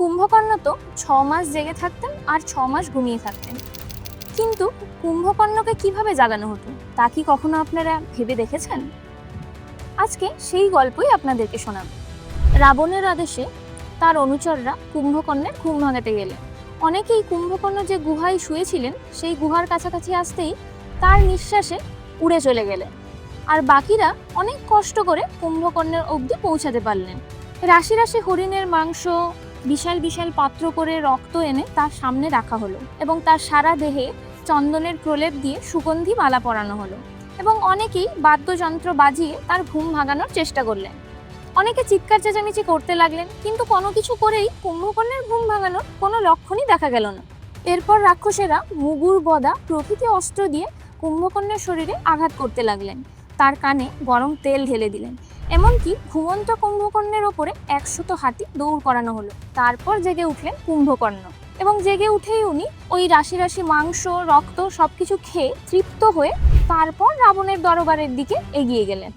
কুম্ভকর্ণ তো 6 মাস জেগে থাকতেন আর 6 মাস ঘুমিয়ে থাকতেন, কিন্তু কুম্ভকর্ণকে কিভাবে জাগানো হতো তা কি কখনো আপনারা ভেবে দেখেছেন? আজকে সেই গল্পই আপনাদেরকে শোনাব। রাবণের আদেশে তার অনুচররা কুম্ভকর্ণের ঘুম ভাঙাতে গেলেন। অনেকেই কুম্ভকর্ণ যে গুহায় শুয়েছিলেন সেই গুহার কাছাকাছি আসতেই তার নিঃশ্বাসে উড়ে চলে গেলেন, আর বাকিরা অনেক কষ্ট করে কুম্ভকর্ণের অবধি পৌঁছাতে পারলেন। রাশি রাশি হরিণের মাংস, বিশাল বিশাল পাত্র করে রক্ত এনে তার সামনে রাখা হলো এবং তার সারা দেহে চন্দনের প্রলেপ দিয়ে সুগন্ধি মালা পরানো হলো এবং অনেকেই বাদ্যযন্ত্র বাজিয়ে তার ঘুম ভাঙানোর চেষ্টা করলেন। অনেকে চিৎকার চেঁচামেচি করতে লাগলেন, কিন্তু কোনো কিছু করেই কুম্ভকর্ণের ঘুম ভাঙানোর কোনো লক্ষণই দেখা গেল না। এরপর রাক্ষসেরা মুগুর, গদা প্রভৃতি অস্ত্র দিয়ে কুম্ভকর্ণের শরীরে আঘাত করতে লাগলেন, তার কানে গরম তেল ঢেলে দিলেন, এমনকি ঘুমন্ত কুম্ভকর্ণের ওপরে 100 হাতি দৌড় করানো হলো। তারপর জেগে উঠলেন কুম্ভকর্ণ এবং জেগে উঠেই উনি ওই রাশি রাশি মাংস, রক্ত সবকিছু খেয়ে তৃপ্ত হয়ে তারপর রাবণের দরবারের দিকে এগিয়ে গেলেন।